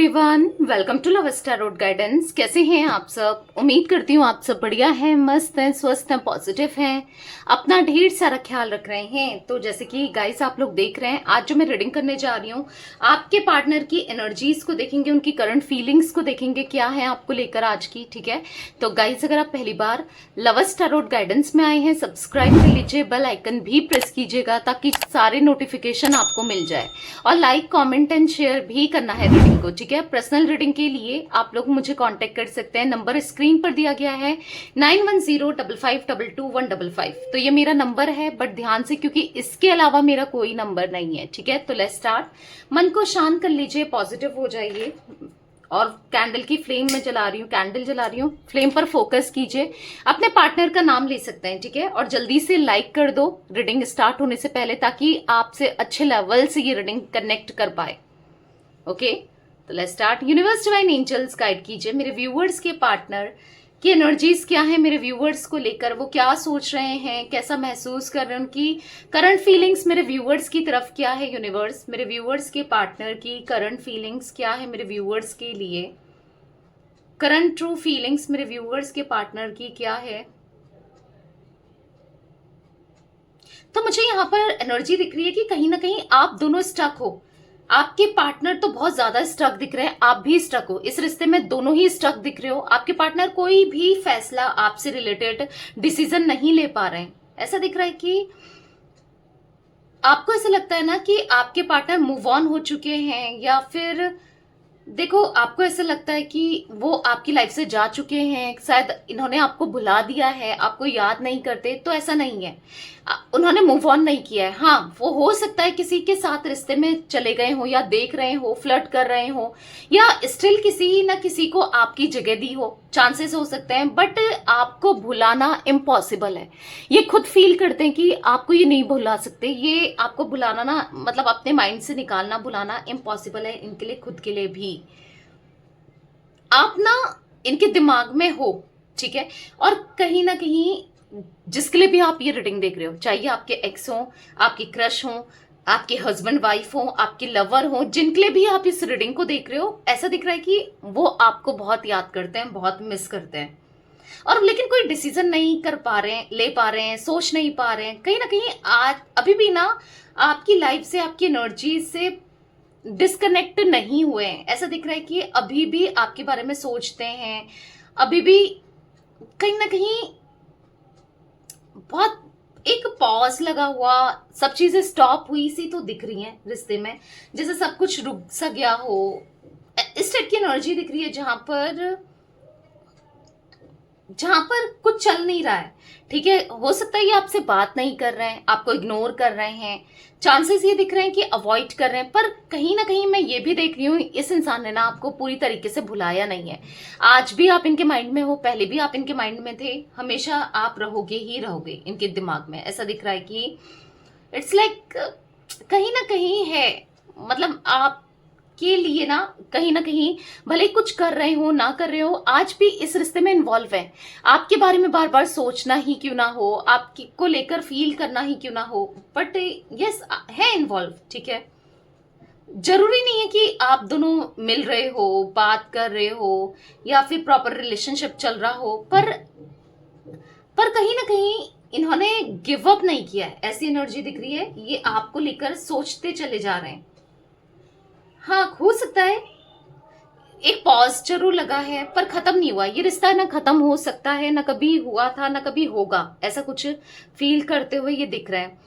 Everyone, welcome to love tarot guidance. कैसे हैं आप सब? उम्मीद करती हूँ आप सब बढ़िया हैं, मस्त हैं, स्वस्थ हैं, पॉजिटिव हैं, अपना ढेर सारा ख्याल रख रहे हैं। तो जैसे कि गाइस आप लोग देख रहे हैं, आज जो मैं रीडिंग करने जा रही हूँ, आपके पार्टनर की एनर्जीज को देखेंगे, उनकी करंट फीलिंग्स को देखेंगे, क्या है आपको लेकर आज की। ठीक है, तो गाइस अगर आप पहली बार लव स्टारोट गाइडेंस में आए हैं, सब्सक्राइब कर लीजिए, बेल आइकन भी प्रेस कीजिएगा ताकि सारे नोटिफिकेशन आपको मिल जाए, और लाइक कमेंट एंड शेयर भी करना है रीडिंग को। ठीक है, पर्सनल रीडिंग के लिए आप लोग मुझे कांटेक्ट कर सकते हैं, नंबर स्क्रीन पर दिया गया है 9105522155। तो ये मेरा नंबर है, बट ध्यान से, क्योंकि इसके अलावा मेरा कोई नंबर नहीं है। ठीक है, तो लेट्स स्टार्ट। मन को शांत कर लीजिए, पॉजिटिव हो जाइए, और कैंडल की फ्लेम में जला रही हूँ, कैंडल जला रही हूँ, फ्लेम पर फोकस कीजिए। अपने पार्टनर का नाम ले सकते हैं। ठीक है, और जल्दी से लाइक कर दो रीडिंग स्टार्ट होने से पहले, ताकि आपसे अच्छे लेवल से ये रीडिंग कनेक्ट कर पाए। ओके, तो let's start. Universe divine angels guide कीजिए मेरे व्यूअर्स के पार्टनर की एनर्जीज क्या है, मेरे व्यूअर्स को लेकर वो क्या सोच रहे हैं, कैसा महसूस कर रहे हैं, उनकी करंट फीलिंग्स मेरे व्यूअर्स की तरफ क्या है। यूनिवर्स मेरे व्यूअर्स के पार्टनर की करंट फीलिंग्स क्या है मेरे व्यूअर्स के लिए, करंट ट्रू फीलिंग्स मेरे व्यूअर्स के पार्टनर की क्या है। तो मुझे यहाँ पर एनर्जी दिख रही है कि कहीं ना कहीं आप दोनों स्टक हो। आपके पार्टनर तो बहुत ज्यादा स्टक दिख रहे हैं, आप भी स्टक हो इस रिश्ते में, दोनों ही स्टक दिख रहे हो। आपके पार्टनर कोई भी फैसला आपसे रिलेटेड डिसीजन नहीं ले पा रहे हैं। ऐसा दिख रहा है कि आपको ऐसा लगता है ना कि आपके पार्टनर मूव ऑन हो चुके हैं, या फिर देखो आपको ऐसा लगता है कि वो आपकी लाइफ से जा चुके हैं, शायद इन्होंने आपको भुला दिया है, आपको याद नहीं करते। तो ऐसा नहीं है, उन्होंने मूव ऑन नहीं किया है। हाँ, वो हो सकता है किसी के साथ रिश्ते में चले गए हो, या देख रहे हो, फ्लर्ट कर रहे हो, या स्टिल किसी ना किसी को आपकी जगह दी हो, चांसेस हो सकते हैं, बट आपको भुलाना इम्पॉसिबल है। ये खुद फील करते हैं कि आपको ये नहीं भुला सकते, ये आपको भुलाना ना, मतलब अपने माइंड से निकालना, भुलाना इम्पॉसिबल है इनके लिए, खुद के लिए भी। आप ना इनके दिमाग में हो। ठीक है, और कहीं ना कहीं जिसके लिए भी आप ये रीडिंग देख रहे हो, चाहे आपके एक्स हो, आपके क्रश हो, आपके हस्बैंड वाइफ हो, आपके लवर हो, जिनके लिए भी आप इस रीडिंग को देख रहे हो, ऐसा दिख रहा है कि वो आपको बहुत याद करते हैं, बहुत मिस करते हैं, और लेकिन कोई डिसीजन नहीं कर पा रहे हैं, ले पा रहे हैं, सोच नहीं पा रहे हैं। कहीं ना कहीं आज अभी भी ना आपकी लाइफ से, आपकी एनर्जी से डिस्कनेक्ट नहीं हुए हैं। ऐसा दिख रहा है कि अभी भी आपके बारे में सोचते हैं, अभी भी कहीं ना कहीं बहुत एक पॉज लगा हुआ, सब चीजें स्टॉप हुई सी तो दिख रही हैं रिश्ते में, जैसे सब कुछ रुक सा गया हो। इस टाइप की एनर्जी दिख रही है जहां पर कुछ चल नहीं रहा है। ठीक है, हो सकता है ये आपसे बात नहीं कर रहे हैं, आपको इग्नोर कर रहे हैं, चांसेस ये दिख रहे हैं कि अवॉइड कर रहे हैं, पर कहीं ना कहीं मैं ये भी देख रही हूँ इस इंसान ने ना आपको पूरी तरीके से भुलाया नहीं है। आज भी आप इनके माइंड में हो, पहले भी आप इनके माइंड में थे, हमेशा आप रहोगे ही रहोगे इनके दिमाग में। ऐसा दिख रहा है कि इट्स लाइक कहीं ना कहीं है, मतलब आप के लिए ना कहीं भले कुछ कर रहे हो ना कर रहे हो, आज भी इस रिश्ते में इन्वॉल्व है। आपके बारे में बार बार सोचना ही क्यों ना हो, आपकी को लेकर फील करना ही क्यों ना हो, बट यस है इन्वॉल्व। ठीक है, जरूरी नहीं है कि आप दोनों मिल रहे हो, बात कर रहे हो, या फिर प्रॉपर रिलेशनशिप चल रहा हो, पर कहीं ना कहीं इन्होंने गिव अप नहीं किया है। ऐसी एनर्जी दिख रही है, ये आपको लेकर सोचते चले जा रहे हैं। हाँ, हो सकता है एक पॉज जरूर लगा है, पर खत्म नहीं हुआ ये रिश्ता, ना खत्म हो सकता है, ना कभी हुआ था, ना कभी होगा, ऐसा कुछ फील करते हुए ये दिख रहा है।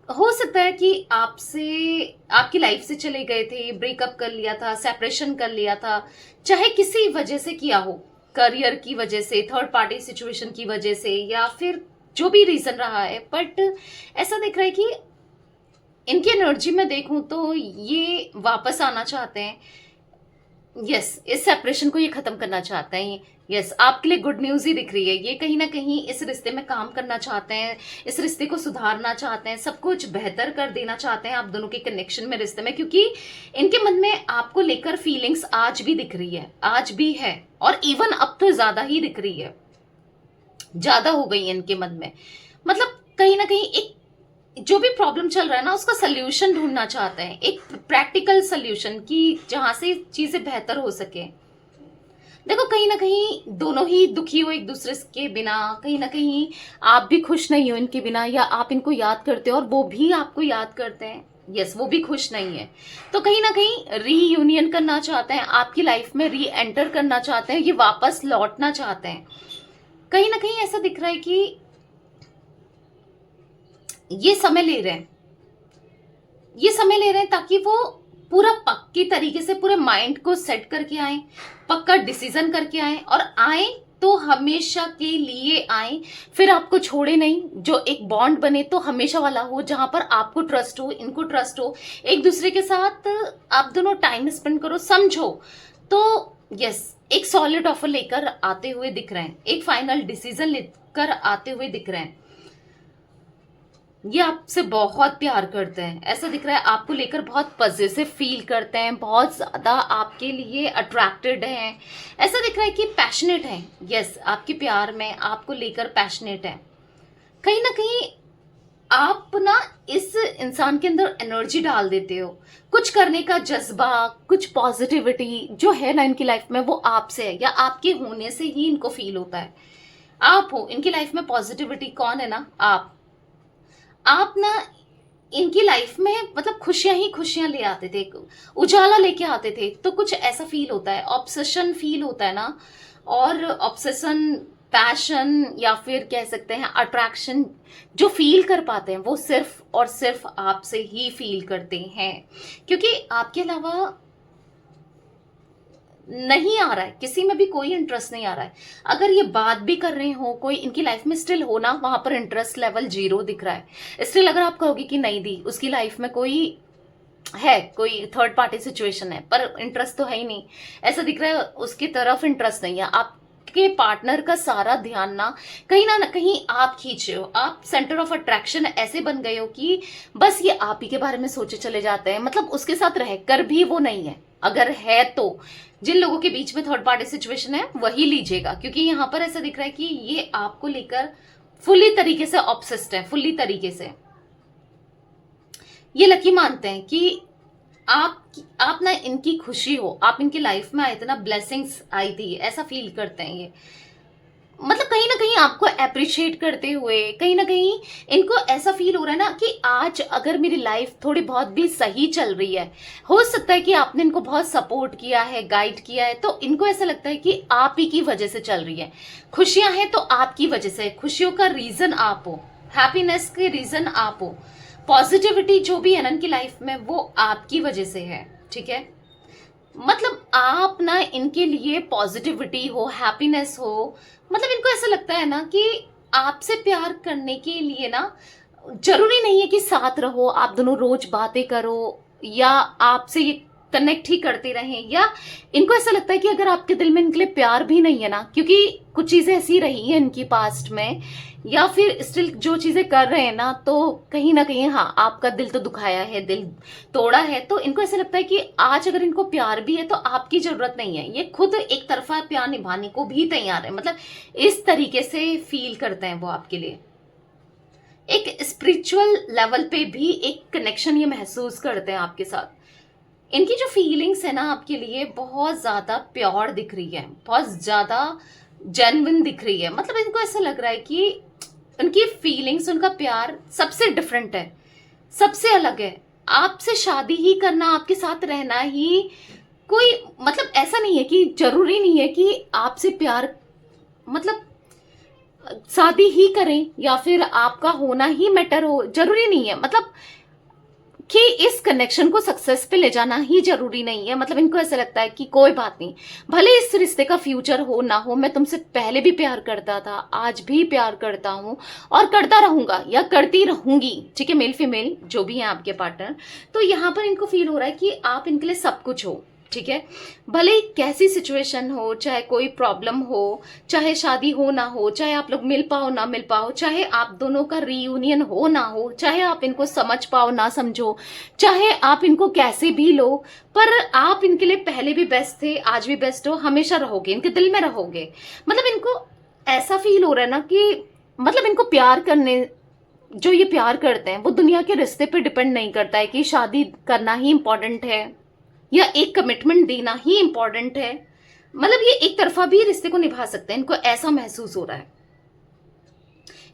हो सकता है कि आपसे, आपकी लाइफ से चले गए थे, ब्रेकअप कर लिया था, सेपरेशन कर लिया था, चाहे किसी वजह से किया हो, करियर की वजह से, थर्ड पार्टी सिचुएशन की वजह से, या फिर जो भी रीजन रहा है, बट ऐसा दिख रहा है कि इनकी एनर्जी में देखूं तो ये वापस आना चाहते हैं। यस, इस सेपरेशन को ये खत्म करना चाहते हैं। यस, आपके लिए गुड न्यूज ही दिख रही है। ये कहीं ना कहीं इस रिश्ते में काम करना चाहते हैं, इस रिश्ते को सुधारना चाहते हैं, सब कुछ बेहतर कर देना चाहते हैं आप दोनों के कनेक्शन में, रिश्ते में, क्योंकि इनके मन में आपको लेकर फीलिंग्स आज भी दिख रही है, आज भी है, और इवन अब तो ज्यादा ही दिख रही है, ज्यादा हो गई है इनके मन में। मतलब कहीं ना कहीं एक जो भी प्रॉब्लम चल रहा है ना उसका सल्यूशन ढूंढना चाहते हैं, एक प्रैक्टिकल सल्यूशन की जहां से चीजें बेहतर हो सके। देखो कहीं ना कहीं दोनों ही दुखी हो एक दूसरे के बिना, कहीं ना कहीं आप भी खुश नहीं हो इनके बिना, या आप इनको याद करते हो और वो भी आपको याद करते हैं, यस वो भी खुश नहीं है। तो कहीं ना कहीं रीयूनियन करना चाहते हैं, आपकी लाइफ में री एंटर करना चाहते हैं, ये वापस लौटना चाहते हैं। कहीं ना कहीं ऐसा दिख रहा है कि ये समय ले रहे हैं, ये समय ले रहे हैं ताकि वो पूरा पक्की तरीके से पूरे माइंड को सेट करके आए, पक्का डिसीजन करके आए, और आए तो हमेशा के लिए आए, फिर आपको छोड़े नहीं। जो एक बॉन्ड बने तो हमेशा वाला हो, जहां पर आपको ट्रस्ट हो, इनको ट्रस्ट हो, एक दूसरे के साथ आप दोनों टाइम स्पेंड करो, समझो। तो यस, एक सॉलिड ऑफर लेकर आते हुए दिख रहे हैं, एक फाइनल डिसीजन लेकर आते हुए दिख रहे हैं। ये आपसे बहुत प्यार करते हैं, ऐसा दिख रहा है, आपको लेकर बहुत पॉजिटिव फील करते हैं, बहुत ज्यादा आपके लिए अट्रैक्टेड हैं, ऐसा दिख रहा है कि पैशनेट हैं। यस, आपके प्यार में आपको लेकर पैशनेट है। कहीं ना कहीं आप ना इस इंसान के अंदर एनर्जी डाल देते हो, कुछ करने का जज्बा, कुछ पॉजिटिविटी जो है ना इनकी लाइफ में, वो आपसे है, या आपके होने से ही इनको फील होता है। आप हो इनकी लाइफ में पॉजिटिविटी, कौन है ना, आप ना इनकी लाइफ में मतलब खुशियां ही खुशियां ले आते थे, उजाला लेके आते थे। तो कुछ ऐसा फील होता है, ऑब्सेशन फील होता है ना, और ऑब्सेशन, पैशन, या फिर कह सकते हैं अट्रैक्शन, जो फील कर पाते हैं वो सिर्फ और सिर्फ आपसे ही फील करते हैं, क्योंकि आपके अलावा नहीं आ रहा है, किसी में भी कोई इंटरेस्ट नहीं आ रहा है। अगर ये बात भी कर रहे हो, कोई इनकी लाइफ में स्टिल हो ना, वहां पर इंटरेस्ट लेवल 0 दिख रहा है। स्टिल अगर आप कहोगे कि नहीं दी, उसकी लाइफ में कोई है, कोई थर्ड पार्टी सिचुएशन है, पर इंटरेस्ट तो है ही नहीं, ऐसा दिख रहा है उसकी तरफ इंटरेस्ट नहीं है। आपके पार्टनर का सारा ध्यान ना कहीं आप खींच रहे हो, आप सेंटर ऑफ अट्रैक्शन ऐसे बन गए हो कि बस ये आप ही के बारे में सोचे चले जाते हैं, मतलब उसके साथ रहकर भी वो नहीं है। अगर है तो जिन लोगों के बीच में थर्ड पार्टी सिचुएशन है वही लीजिएगा, क्योंकि यहां पर ऐसा दिख रहा है कि ये आपको लेकर फुल्ली तरीके से ऑब्सेस्ड है, फुल्ली तरीके से ये लकी मानते हैं कि आप ना इनकी खुशी हो, आप इनकी लाइफ में आए थे ना, ब्लेसिंग्स आई थी, ऐसा फील करते हैं ये। मतलब कहीं ना कहीं आपको अप्रिशिएट करते हुए, कहीं ना कहीं इनको ऐसा फील हो रहा है ना कि आज अगर मेरी लाइफ थोड़ी बहुत भी सही चल रही है, हो सकता है कि आपने इनको बहुत सपोर्ट किया है, गाइड किया है, तो इनको ऐसा लगता है कि आप ही की वजह से चल रही है। खुशियां हैं तो आपकी वजह से, खुशियों का रीजन आप हो, हैप्पीनेस के रीजन आप हो, पॉजिटिविटी जो भी है ना इनकी लाइफ में वो आपकी वजह से है, ठीक है। मतलब आप ना इनके लिए पॉजिटिविटी हो, हैप्पीनेस हो, मतलब इनको ऐसा लगता है ना कि आपसे प्यार करने के लिए ना जरूरी नहीं है कि साथ रहो, आप दोनों रोज बातें करो, या आपसे ये कनेक्ट ही करते रहें, या इनको ऐसा लगता है कि अगर आपके दिल में इनके लिए प्यार भी नहीं है ना, क्योंकि कुछ चीजें ऐसी रही हैं इनकी पास्ट में, या फिर स्टिल जो चीजें कर रहे हैं ना, तो कहीं ना कहीं हाँ आपका दिल तो दुखाया है, दिल तोड़ा है, तो इनको ऐसा लगता है कि आज अगर इनको प्यार भी है तो आपकी जरूरत नहीं है, ये खुद एक तरफा प्यार निभाने को भी तैयार है। मतलब इस तरीके से फील करते हैं वो आपके लिए, एक स्पिरिचुअल लेवल पे भी एक कनेक्शन ये महसूस करते हैं आपके साथ। इनकी जो फीलिंग्स है ना आपके लिए बहुत ज्यादा प्योर दिख रही है, बहुत ज्यादा जेन्युइन दिख रही है। मतलब इनको ऐसा लग रहा है कि उनकी फीलिंग्स, उनका प्यार सबसे डिफरेंट है, सबसे अलग है। आपसे शादी ही करना, आपके साथ रहना ही कोई मतलब ऐसा नहीं है कि जरूरी नहीं है कि आपसे प्यार मतलब शादी ही करें या फिर आपका होना ही मैटर हो, जरूरी नहीं है। मतलब कि इस कनेक्शन को सक्सेस पे ले जाना ही जरूरी नहीं है। मतलब इनको ऐसा लगता है कि कोई बात नहीं, भले इस रिश्ते का फ्यूचर हो ना हो, मैं तुमसे पहले भी प्यार करता था, आज भी प्यार करता हूं और करता रहूंगा या करती रहूंगी, ठीक है, मेल फीमेल जो भी है आपके पार्टनर। तो यहाँ पर इनको फील हो रहा है कि आप इनके लिए सब कुछ हो, ठीक है, भले ही कैसी सिचुएशन हो, चाहे कोई प्रॉब्लम हो, चाहे शादी हो ना हो, चाहे आप लोग मिल पाओ ना मिल पाओ, चाहे आप दोनों का रीयूनियन हो ना हो, चाहे आप इनको समझ पाओ ना समझो, चाहे आप इनको कैसे भी लो, पर आप इनके लिए पहले भी बेस्ट थे, आज भी बेस्ट हो, हमेशा रहोगे, इनके दिल में रहोगे। मतलब इनको ऐसा फील हो रहा है ना कि मतलब इनको प्यार करने जो ये प्यार करते हैं वो दुनिया के रिश्ते पे डिपेंड नहीं करता है कि शादी करना ही इम्पोर्टेंट है या एक कमिटमेंट देना ही इम्पोर्टेंट है। मतलब ये एक तरफा भी रिश्ते को निभा सकते हैं। इनको ऐसा महसूस हो रहा है,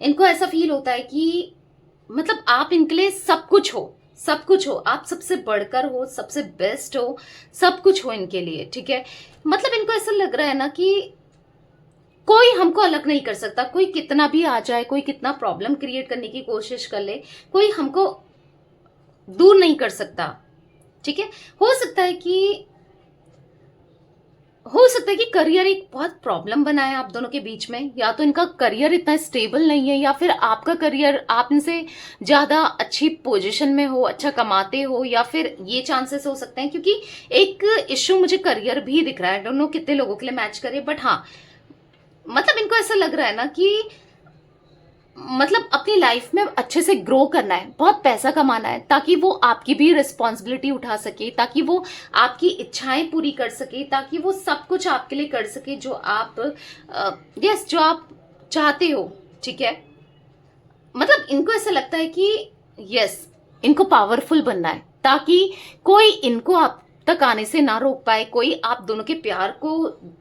इनको ऐसा फील होता है कि मतलब आप इनके लिए सब कुछ हो, सब कुछ हो, आप सबसे बढ़कर हो, सबसे बेस्ट हो, सब कुछ हो इनके लिए, ठीक है। मतलब इनको ऐसा लग रहा है ना कि कोई हमको अलग नहीं कर सकता, कोई कितना भी आ जाए, कोई कितना प्रॉब्लम क्रिएट करने की कोशिश कर ले, कोई हमको दूर नहीं कर सकता, ठीक है। हो सकता है कि करियर एक बहुत प्रॉब्लम बना है आप दोनों के बीच में, या तो इनका करियर इतना स्टेबल नहीं है, या फिर आपका करियर आप इनसे ज्यादा अच्छी पोजीशन में हो, अच्छा कमाते हो, या फिर ये चांसेस हो सकते हैं। क्योंकि एक इश्यू मुझे करियर भी दिख रहा है, डोंट नो कितने लोगों के लिए मैच करे, बट हाँ मतलब इनको ऐसा लग रहा है ना कि मतलब अपनी लाइफ में अच्छे से ग्रो करना है, बहुत पैसा कमाना है, ताकि वो आपकी भी रिस्पॉन्सिबिलिटी उठा सके, ताकि वो आपकी इच्छाएं पूरी कर सके, ताकि वो सब कुछ आपके लिए कर सके जो आप जो आप चाहते हो, ठीक है। मतलब इनको ऐसा लगता है कि यस, इनको पावरफुल बनना है, ताकि कोई इनको आप तक आने से ना रोक पाए, कोई आप दोनों के प्यार को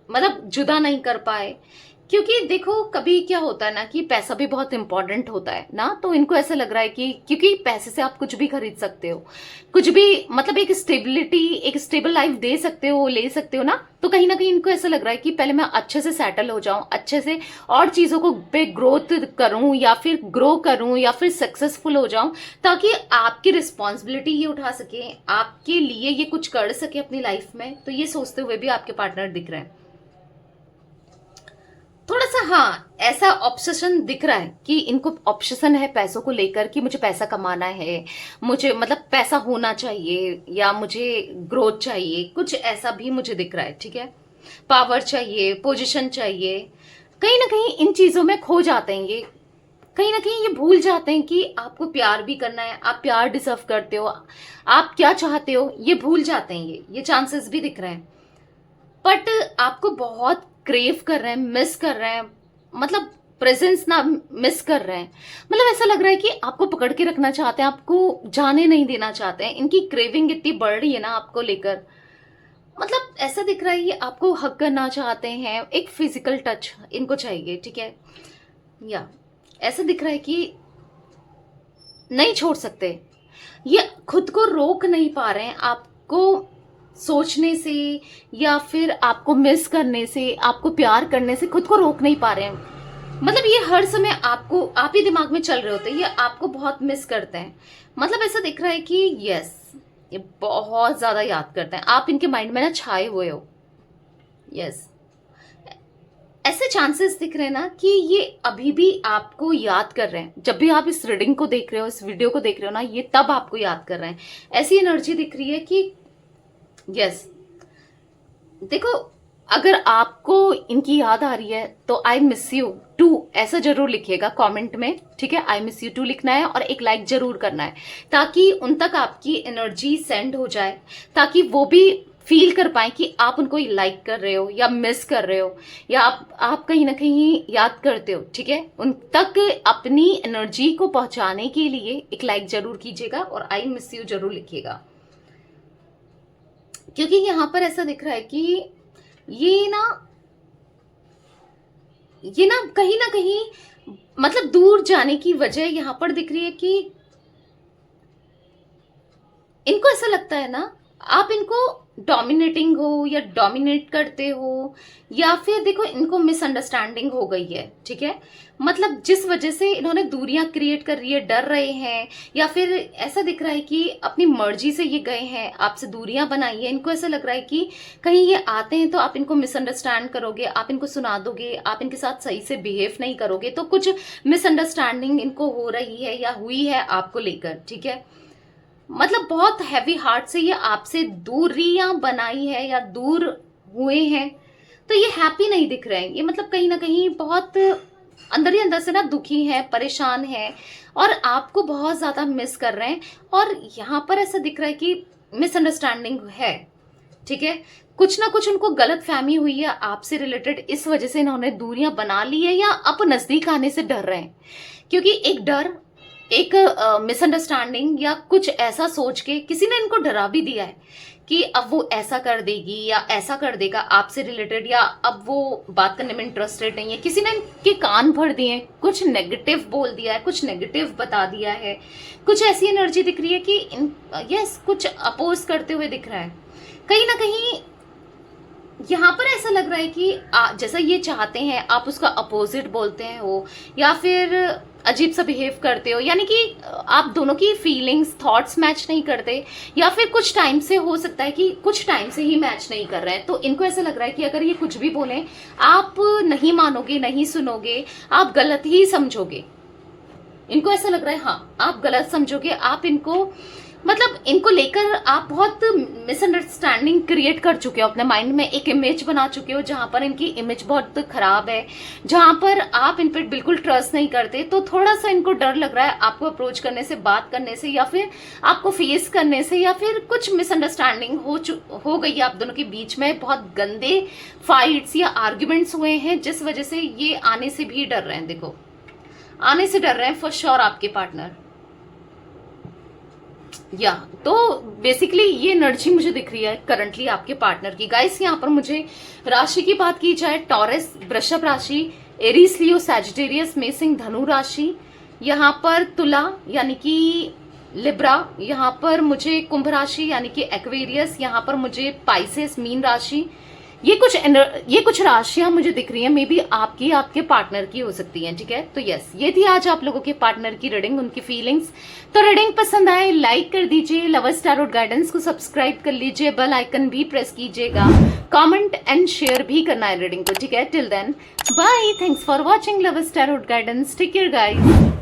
मतलब जुदा नहीं कर पाए। क्योंकि देखो कभी क्या होता है ना कि पैसा भी बहुत इंपॉर्टेंट होता है ना, तो इनको ऐसा लग रहा है कि क्योंकि पैसे से आप कुछ भी खरीद सकते हो, कुछ भी मतलब एक स्टेबिलिटी, एक स्टेबल लाइफ दे सकते हो, ले सकते हो ना। तो कहीं ना कहीं इनको ऐसा लग रहा है कि पहले मैं अच्छे से सेटल हो जाऊं, अच्छे से और चीजों को पे ग्रोथ करूं, या फिर ग्रो करूं, या फिर सक्सेसफुल हो जाऊं, ताकि आपकी रिस्पॉन्सिबिलिटी ये उठा सके, आपके लिए ये कुछ कर सके अपनी लाइफ में। तो ये सोचते हुए भी आपके पार्टनर दिख रहे हैं थोड़ा सा, हाँ ऐसा ऑब्सेशन दिख रहा है कि इनको ऑब्सेशन है पैसों को लेकर, कि मुझे पैसा कमाना है, मुझे मतलब पैसा होना चाहिए, या मुझे ग्रोथ चाहिए, कुछ ऐसा भी मुझे दिख रहा है, ठीक है। पावर चाहिए, पोजीशन चाहिए, कहीं ना कहीं इन चीजों में खो जाते हैं ये, कहीं ना कहीं ये भूल जाते हैं कि आपको प्यार भी करना है, आप प्यार डिजर्व करते हो, आप क्या चाहते हो, ये भूल जाते हैं ये चांसेस भी दिख रहे हैं। बट आपको बहुत क्रेव कर रहे हैं, मिस कर रहे हैं, मतलब प्रेजेंस ना मिस कर रहे हैं। मतलब ऐसा लग रहा है कि आपको पकड़ के रखना चाहते हैं, आपको जाने नहीं देना चाहते हैं। इनकी क्रेविंग इतनी बढ़ रही है ना आपको लेकर, मतलब ऐसा दिख रहा है ये आपको हक करना चाहते हैं, एक फिजिकल टच इनको चाहिए, ठीक है। या ऐसा दिख रहा है कि नहीं छोड़ सकते, ये खुद को रोक नहीं पा रहे हैं आपको सोचने से, या फिर आपको मिस करने से, आपको प्यार करने से खुद को रोक नहीं पा रहे हैं। मतलब ये हर समय आपको, आप ही दिमाग में चल रहे होते हैं, ये आपको बहुत मिस करते हैं। मतलब ऐसा दिख रहा है कि यस, ये बहुत ज्यादा याद करते हैं, आप इनके माइंड में ना छाए हुए हो। यस, ऐसे चांसेस दिख रहे हैं ना कि ये अभी भी आपको याद कर रहे हैं। जब भी आप इस रीडिंग को देख रहे हो, इस वीडियो को देख रहे हो ना, ये तब आपको याद कर रहे हैं। ऐसी एनर्जी दिख रही है कि यस, देखो अगर आपको इनकी याद आ रही है तो आई मिस यू टू ऐसा जरूर लिखिएगा कमेंट में, ठीक है। आई मिस यू टू लिखना है और एक लाइक जरूर करना है, ताकि उन तक आपकी एनर्जी सेंड हो जाए, ताकि वो भी फील कर पाए कि आप उनको लाइक कर रहे हो, या मिस कर रहे हो, या आप कहीं ना कहीं याद करते हो, ठीक है। उन तक अपनी एनर्जी को पहुंचाने के लिए एक लाइक जरूर कीजिएगा और आई मिस यू जरूर लिखिएगा। क्योंकि यहां पर ऐसा दिख रहा है कि ये ना कहीं ना कहीं मतलब दूर जाने की वजह यहां पर दिख रही है कि इनको ऐसा लगता है ना आप इनको डोमिनेटिंग हो, या डोमिनेट करते हो, या फिर देखो इनको मिसअंडरस्टैंडिंग हो गई है, ठीक है। मतलब जिस वजह से इन्होंने दूरियां क्रिएट कर रही है, डर रहे हैं, या फिर ऐसा दिख रहा है कि अपनी मर्जी से ये गए हैं, आपसे दूरियां बनाई है। इनको ऐसा लग रहा है कि कहीं ये आते हैं तो आप इनको मिसअंडरस्टैंड करोगे, आप इनको सुना दोगे, आप इनके साथ सही से बिहेव नहीं करोगे, तो कुछ मिसअंडरस्टैंडिंग इनको हो रही है या हुई है आपको लेकर, ठीक है। मतलब बहुत हैवी हार्ट से ये आपसे दूरियां बनाई है या दूर हुए हैं, तो ये हैप्पी नहीं दिख रहे हैं। ये मतलब कहीं ना कहीं बहुत अंदर ही अंदर से ना दुखी है, परेशान है, और आपको बहुत ज्यादा मिस कर रहे हैं। और यहाँ पर ऐसा दिख रहा है कि मिसअंडरस्टैंडिंग है, ठीक है। कुछ ना कुछ उनको गलत फहमी हुई है आपसे रिलेटेड, इस वजह से इन्होंने दूरियां बना ली है, या अब नजदीक आने से डर रहे हैं। क्योंकि एक डर, एक मिसअंडरस्टैंडिंग या कुछ ऐसा सोच के किसी ने इनको डरा भी दिया है कि अब वो ऐसा कर देगी या ऐसा कर देगा आपसे रिलेटेड, या अब वो बात करने में इंटरेस्टेड नहीं है। किसी ने इनके कान भर दिए, कुछ नेगेटिव बोल दिया है, कुछ नेगेटिव बता दिया है, कुछ ऐसी एनर्जी दिख रही है कि यस कुछ अपोज करते हुए दिख रहा है। कहीं ना कहीं यहाँ पर ऐसा लग रहा है कि जैसा ये चाहते हैं आप उसका अपोजिट बोलते हैं हो, या फिर अजीब सा बिहेव करते हो, यानी कि आप दोनों की फीलिंग्स थॉट्स मैच नहीं करते, या फिर कुछ टाइम से हो सकता है कि कुछ टाइम से ही मैच नहीं कर रहे हैं। तो इनको ऐसा लग रहा है कि अगर ये कुछ भी बोलें आप नहीं मानोगे, नहीं सुनोगे, आप गलत ही समझोगे। इनको ऐसा लग रहा है हाँ आप गलत समझोगे, आप इनको मतलब इनको लेकर आप बहुत मिसअंडरस्टैंडिंग क्रिएट कर चुके हो अपने माइंड में, एक इमेज बना चुके हो जहां पर इनकी इमेज बहुत खराब है, जहां पर आप इन पर बिल्कुल ट्रस्ट नहीं करते। तो थोड़ा सा इनको डर लग रहा है आपको अप्रोच करने से, बात करने से, या फिर आपको फेस करने से, या फिर कुछ मिसअंडरस्टैंडिंग हो गई है आप दोनों के बीच में, बहुत गंदे फाइट्स या आर्ग्यूमेंट्स हुए हैं जिस वजह से ये आने से भी डर रहे हैं। देखो आने से डर रहे हैं फॉर श्योर आपके पार्टनर। या तो बेसिकली ये एनर्जी मुझे दिख रही है करंटली आपके पार्टनर की। गाइस यहाँ पर मुझे राशि की बात की जाए, टॉरस वृषभ राशि, एरीज लियो सैजिटेरियस मेषिंग धनु राशि, यहाँ पर तुला यानी कि लिब्रा, यहाँ पर मुझे कुंभ राशि यानी कि एक्वेरियस, यहाँ पर मुझे पाइसेस मीन राशि। ये कुछ राशियां मुझे दिख रही हैं, मे बी आपकी आपके पार्टनर की हो सकती हैं। ठीक है, तो यस ये थी आज आप लोगों के पार्टनर की रीडिंग, उनकी फीलिंग्स। तो रीडिंग पसंद आए लाइक कर दीजिए, लवर्स टैरोट गाइडेंस को सब्सक्राइब कर लीजिए, बेल आइकन भी प्रेस कीजिएगा, कमेंट एंड शेयर भी करना है रीडिंग को। ठीक है, till then bye, thanks for watching lovers tarot guidance, take care guys.